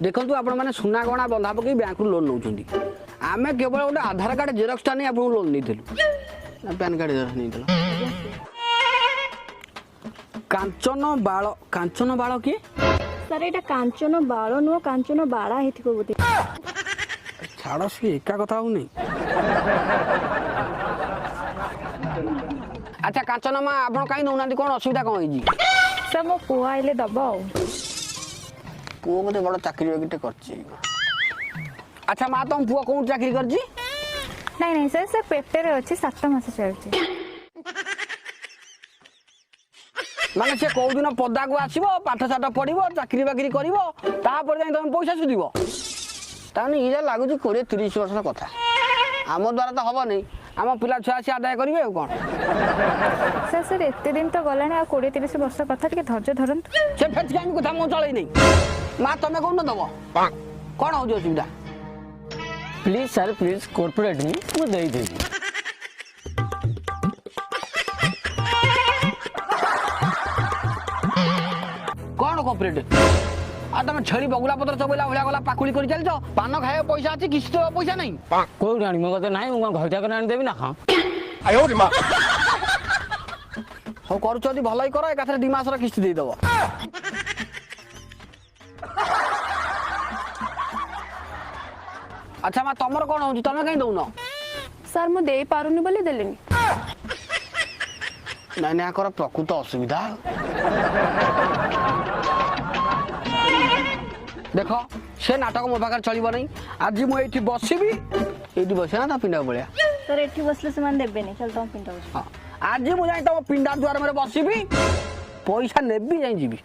देखो आपण मैंने सुना गणा बंधा पकई बैंक लोन नौ आम केवल गोटे आधार कार्ड जेरक्सटा नहीं आपको लोन नहीं पैन कार्ड जेरक्स नहीं कांचन बाल किए सर ये कांचन बाल नुह कांचन बाड़ा बोधे छाड़ सी एका कथा हो नहीं अच्छा कांचन माँ आप कहीं नौना कौन असुविधा कौन है सर मो पुआ आइले दब पुओ बोधे बड़ चाकरी कर अच्छा माँ तुम पुओ कौन चाकरी कर नहीं नहीं सर सर पेपर अच्छे 7 मास चलती माने से कौ दिन पदा को आसब पाठ साठ पढ़ो चाकरी बाकरी कर तुम पैसा सुझब ताने ये लगुच 20-30 वर्ष कथा आम द्वारा तो हम नहीं आम पिला छुआ आसी आदाय करेंगे कौन सर सर एत दिन तो गला 20-30 वर्ष कथा टे धैर्य धरत से फेचकामी कथा मु चल नहीं माँ तुम कौन दब कौन हो असुविधा प्लीज सर प्लीज कॉर्पोरेट में मुझे दे देगी कौन कॉर्पोरेट आ तुम छेली बगुला पत्र चबैला भलिया गला पाकुली कर चलछ पान खाए पैसा अछि किछ तो पैसा नहीं कोई रानी मो तो नहीं मो घर जाकर आनी देबी ना हां आयो रे मां हो करू छथि भलाई कर एकाथरे 2 मास रा किस्त दे दबो अच्छा मां तमर कोन होउ तमे कहीं दउनो सर मु दे पारुनी बोली देलेनी नहीं नहीं आकर प्रकृत असुविधा देख से नाटक मो पाखे चलो नहीं आज मुझे बसबी ये बस ना पिंडा भाया सर एठी बसले से मान देबे नहीं चल तुम पिंडा बस आज मुझे तुम पिंडा द्वार में बसबी पैसा नेबी जाई जीवी